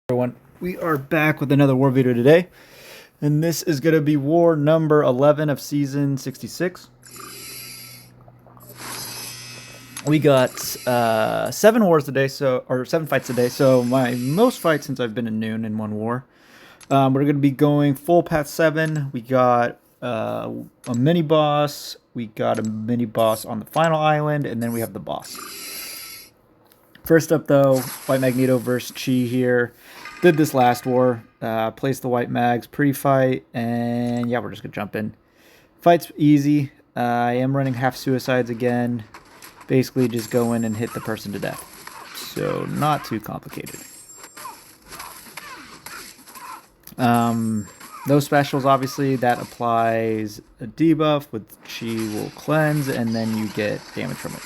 Everyone, we are back with another war video today, and this is going to be war number 11 of season 66. We got 7 wars today, or 7 fights today, so my most fights since I've been in Noon in one war. We're going to be going full path 7. We got a mini boss, we got a mini boss on the final island, and then we have the boss. First up though, White Magneto versus Chee here. Did this last war, placed the white mags pre-fight, and yeah, we're just gonna jump in. Fight's easy. I am running half suicides again. Basically just go in and hit the person to death. So not too complicated. Those specials, obviously, that applies a debuff with Chee will cleanse, and then you get damage from it.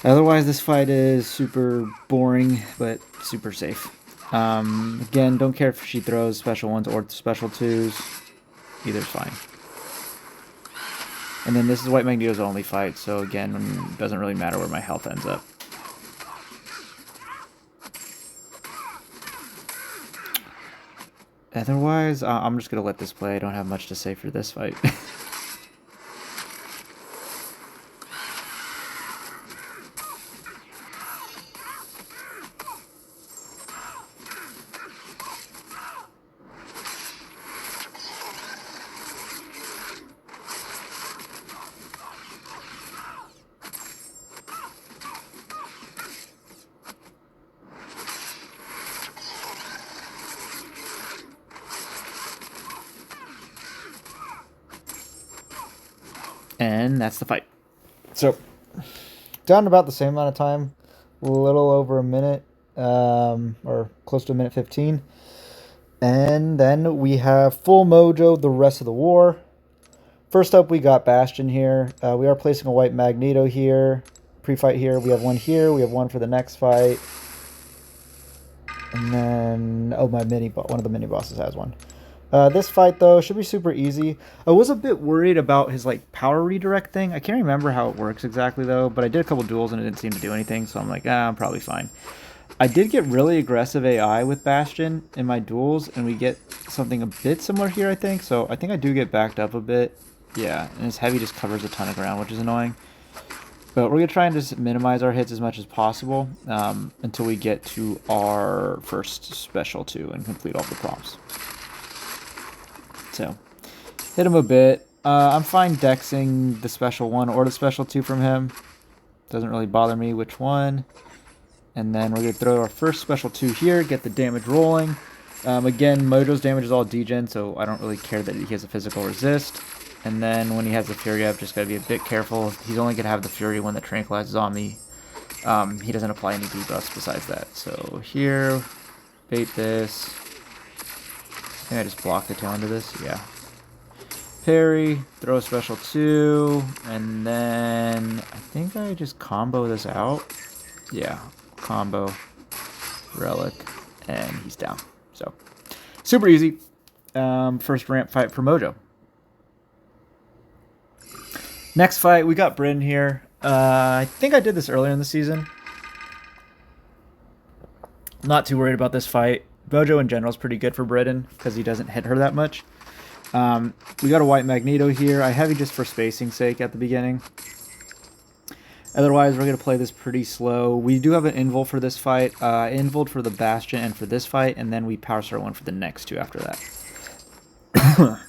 Otherwise, this fight is super boring, but super safe. Again, don't care if she throws special 1s or special 2s. Either's fine. And then this is White Magneto's only fight, so again, it doesn't really matter where my health ends up. Otherwise, I'm just going to let this play. I don't have much to say for this fight. And that's the fight. So, done about the same amount of time. A little over a minute, or close to a minute 15. And then we have full Mojo the rest of the war. First up, we got Bastion here. We are placing a White Magneto here. Pre-fight here. We have one here. We have one for the next fight. And then, oh, one of the mini bosses has one. This fight, though, should be super easy. I was a bit worried about his, power redirect thing. I can't remember how it works exactly, though, but I did a couple duels and it didn't seem to do anything, so I'm like, I'm probably fine. I did get really aggressive AI with Bastion in my duels, and we get something a bit similar here, I think, so I think I do get backed up a bit. Yeah, and his heavy just covers a ton of ground, which is annoying. But we're going to try and just minimize our hits as much as possible until we get to our first special 2 and complete all the prompts. So, hit him a bit. I'm fine dexing the special 1 or the special 2 from him. Doesn't really bother me which one. And then we're going to throw our first special 2 here, get the damage rolling. Again, Mojo's damage is all degen, so I don't really care that he has a physical resist. And then when he has the Fury, I've just got to be a bit careful. He's only going to have the Fury when the tranquilizes on me. He doesn't apply any debuffs besides that. So here, bait this. I think I just blocked the tail end of this. Yeah. Parry, throw a special 2, and then I think I just combo this out. Yeah, combo, relic, and he's down. So, super easy. First ramp fight for Mojo. Next fight, we got Bryn here. I think I did this earlier in the season. Not too worried about this fight. Mojo in general is pretty good for Britain because he doesn't hit her that much. We got a White Magneto here. I heavy just for spacing's sake at the beginning. Otherwise, we're going to play this pretty slow. We do have an invul for this fight. Invul for the Bastion and for this fight, and then we power start one for the next 2 after that.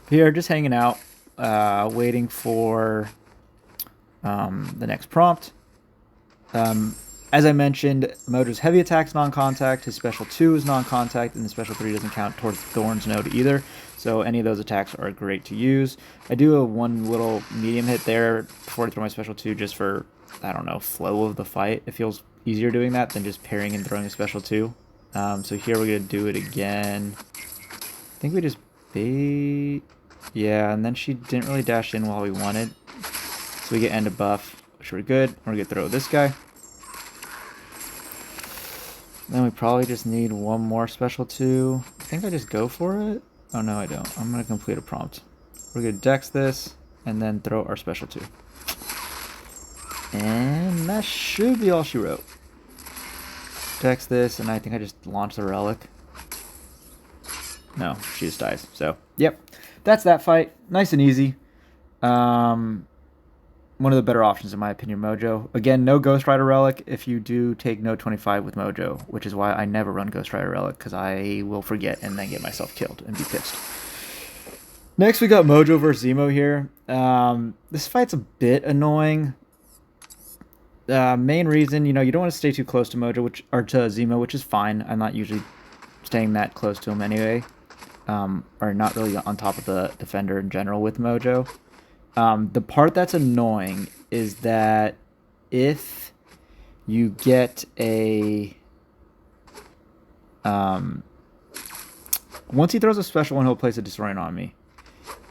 Here, just hanging out, waiting for the next prompt. As I mentioned, Mojo's heavy attack's non-contact, his special 2 is non-contact, and the special 3 doesn't count towards Thorn's node either, so any of those attacks are great to use. I do a one little medium hit there before I throw my special 2 just for, I don't know, flow of the fight. It feels easier doing that than just parrying and throwing a special 2. So here we're going to do it again. I think we just bait. Yeah, and then she didn't really dash in while we wanted. So we get end of buff, which we're good. We're going to throw this guy. Then we probably just need one more special 2. I think I just go for it. Oh, no, I don't. I'm going to complete a prompt. We're going to dex this, and then throw our special 2. And that should be all she wrote. Dex this, and I think I just launch the relic. No, she just dies. So, yep. That's that fight. Nice and easy. One of the better options in my opinion, Mojo. Again, no Ghost Rider Relic if you do take no 25 with Mojo, which is why I never run Ghost Rider Relic, because I will forget and then get myself killed and be pissed. Next, we got Mojo versus Zemo here. This fight's a bit annoying. Main reason, you don't want to stay too close to Mojo, or to Zemo, which is fine. I'm not usually staying that close to him anyway. Or not really on top of the defender in general with Mojo. The part that's annoying is that if you get a... once he throws a special one, he'll place a Disorient on me.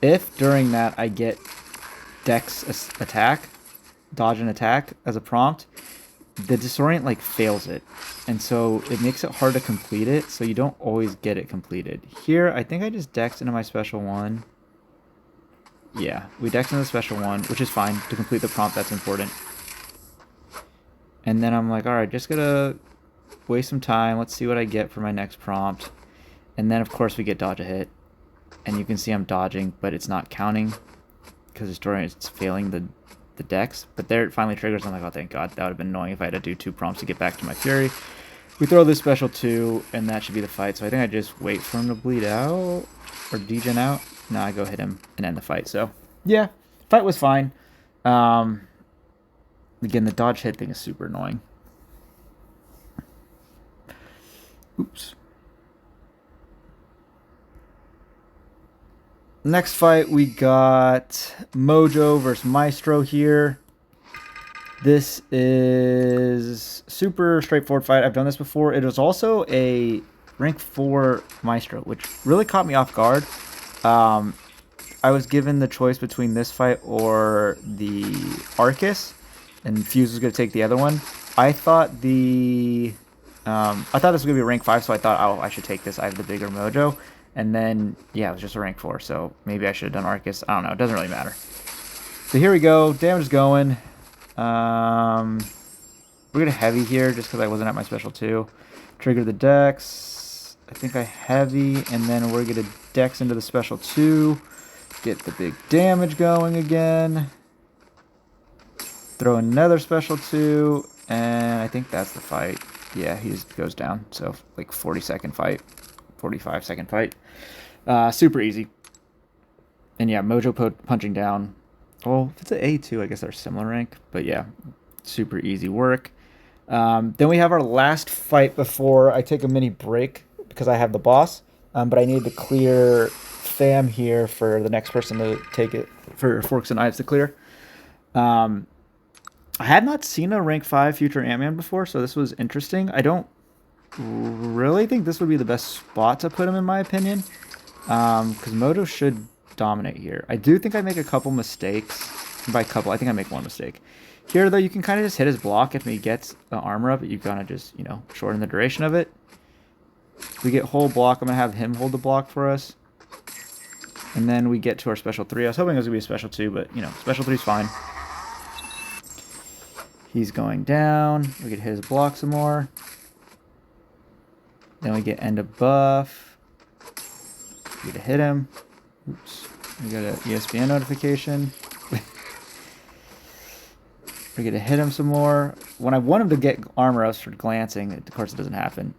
If during that I get Dex attack, dodge and attack as a prompt, the Disorient like fails it. And so it makes it hard to complete it, so you don't always get it completed. Here, I think I just Dex into my special one. Yeah, we Dex into the special one, which is fine. To complete the prompt, that's important. And then I'm like, alright, just gotta waste some time. Let's see what I get for my next prompt. And then, of course, we get dodge a hit. And you can see I'm dodging, but it's not counting because it's failing the Dex. But there it finally triggers. I'm like, oh, thank God. That would have been annoying if I had to do 2 prompts to get back to my Fury. We throw this special 2, and that should be the fight. So I think I just wait for him to bleed out or degen out. No, I go hit him and end the fight. So, yeah, fight was fine. Again, the dodge hit thing is super annoying. Oops. Next fight, we got Mojo versus Maestro here. This is super straightforward fight. I've done this before. It was also a rank 4 Maestro, which really caught me off guard. I was given the choice between this fight or the Arcus, and Fuse was going to take the other one. I thought this was going to be a rank 5, so I thought, oh, I should take this. I have the bigger Mojo. And then, yeah, it was just a rank 4, so maybe I should have done Arcus. I don't know. It doesn't really matter. So here we go. Damage is going. We're going to heavy here just because I wasn't at my special 2. Trigger the Dex. I think I heavy, and then we're going to Dex into the special 2. Get the big damage going again. Throw another special 2, and I think that's the fight. Yeah, he just goes down. So, like, 40-second fight. 45-second fight. Super easy. And yeah, Mojo punching down. Well, if it's an A2, I guess they're similar rank. But yeah, super easy work. Then we have our last fight before I take a mini break because I have the boss. But I need to clear Fam here for the next person to take it, for Forks and Knives to clear. I had not seen a rank 5 future Ant-Man before, so this was interesting. I don't really think this would be the best spot to put him in my opinion, because Mojo should dominate here. I do think I make a couple mistakes. By couple, I think I make one mistake here, though. You can kind of just hit his block if he gets the armor up. You kind of just shorten the duration of it. We get whole block. I'm gonna have him hold the block for us, and then we get to our special 3. I was hoping it was gonna be a special 2, but special 3 is fine. He's going down. We could hit his block some more. Then we get end of buff. We get to hit him. Oops. We got an ESPN notification. We get to hit him some more. When I want him to get armor, I was for glancing. Of course, it doesn't happen.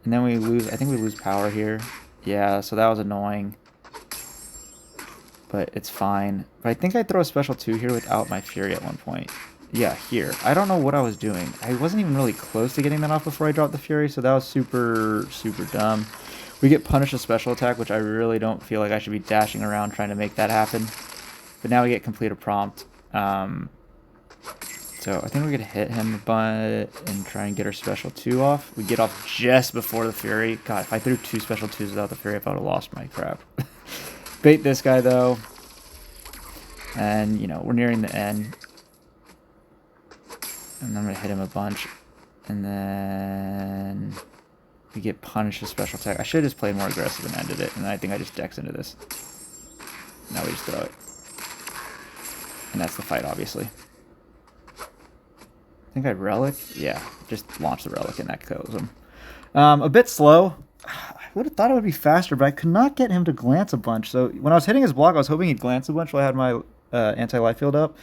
And then we lose. I think we lose power here. Yeah, so that was annoying. But it's fine. But I think I throw a special 2 here without my Fury at one point. Yeah, here. I don't know what I was doing. I wasn't even really close to getting that off before I dropped the Fury, so that was super, super dumb. We get punished a special attack, which I really don't feel like I should be dashing around trying to make that happen. But now we get complete a prompt. So I think we're going to hit him a bunch and try and get our special 2 off. We get off just before the Fury. God, if I threw 2 special 2s without the Fury, I would have lost my crap. Bait this guy, though. And, we're nearing the end. And I'm going to hit him a bunch. And then we get punished with special attack. I should have just played more aggressive and ended it. And I think I just Dex into this. Now we just throw it. And that's the fight, obviously. I think I relic. Yeah, just launch the relic and that kills him. A bit slow. I would have thought it would be faster, but I could not get him to glance a bunch. So when I was hitting his block, I was hoping he'd glance a bunch while I had my anti-life field up,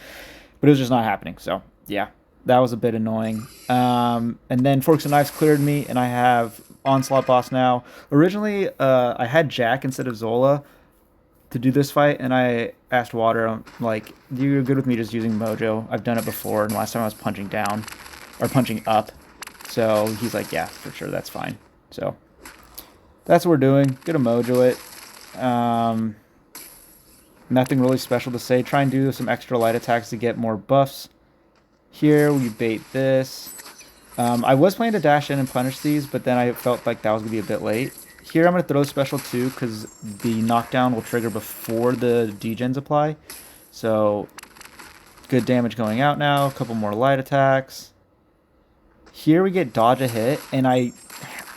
but it was just not happening. So yeah, that was a bit annoying. And then Forks and Knives cleared me, and I have Onslaught boss now. Originally, I had Jack instead of Zola to do this fight, and I asked Water, I'm like, you're good with me just using Mojo. I've done it before, and last time I was punching down, or punching up. So he's like, yeah, for sure, that's fine. So that's what we're doing. Gonna Mojo it. Nothing really special to say. Try and do some extra light attacks to get more buffs. Here, we bait this. I was planning to dash in and punish these, but then I felt like that was going to be a bit late. Here, I'm going to throw special 2 because the knockdown will trigger before the degens apply. So, good damage going out now. A couple more light attacks. Here, we get dodge a hit, and I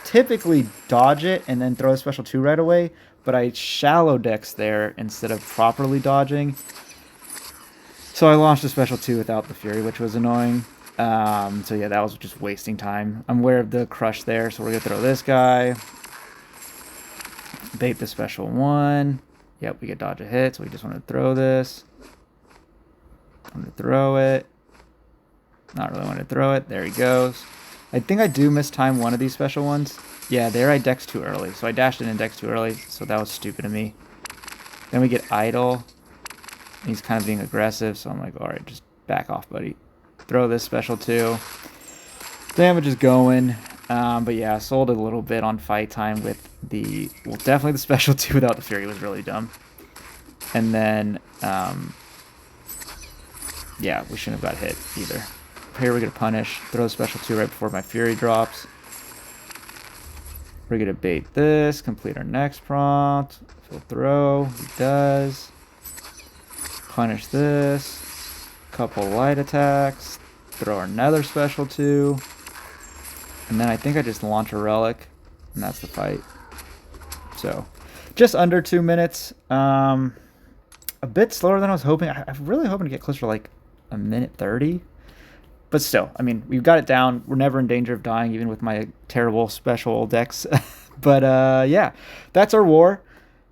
typically dodge it and then throw a special 2 right away, but I shallow dex there instead of properly dodging. So I launched a special 2 without the Fury, which was annoying. So yeah, that was just wasting time. I'm aware of the crush there, so we're going to throw this guy. Bait the special 1. Yep, we get dodge a hit, so we just want to throw this. I'm going to throw it. Not really want to throw it. There he goes. I think I do mistime one of these special ones. Yeah, there I dex too early. So I dashed in and dex too early, so that was stupid of me. Then we get idle. He's kind of being aggressive, so I'm like, alright, just back off, buddy. Throw this special 2. Damage is going. But yeah, I sold a little bit on fight time with the... Well, definitely the special 2 without the Fury was really dumb. And then... yeah, we shouldn't have got hit either. Here we're going to punish. Throw the special 2 right before my Fury drops. We're going to bait this. Complete our next prompt. Full throw. He does. Punish this. Couple light attacks. Throw another special 2. And then I think I just launch a relic. And that's the fight. So, just under 2 minutes. A bit slower than I was hoping. I'm really hoping to get closer to like a minute 30. But still, I mean, we've got it down. We're never in danger of dying, even with my terrible special decks. But yeah, that's our war.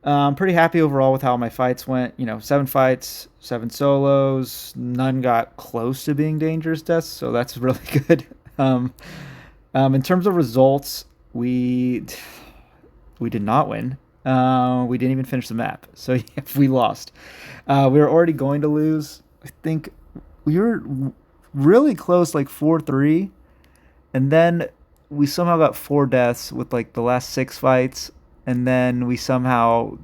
Pretty happy overall with how my fights went. You know, 7 fights, 7 solos. None got close to being dangerous deaths, so that's really good. In terms of results, we did not win. We didn't even finish the map, so yeah, we lost. We were already going to lose. I think we were really close, like 4-3, and then we somehow got 4 deaths with like the last 6 fights, and then we somehow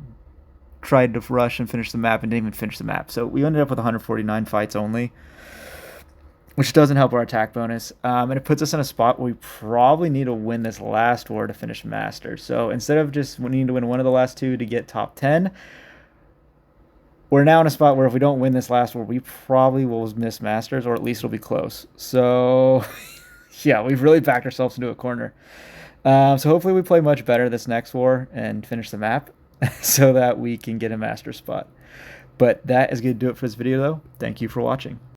tried to rush and finish the map and didn't even finish the map. So we ended up with 149 fights only, which doesn't help our attack bonus, and it puts us in a spot where we probably need to win this last war to finish Master. So instead of just needing to win one of the last 2 to get top 10, we're now in a spot where if we don't win this last war, we probably will miss Masters, or at least it'll be close. So yeah, we've really backed ourselves into a corner. So hopefully we play much better this next war and finish the map so that we can get a Master spot. But that is going to do it for this video, though. Thank you for watching.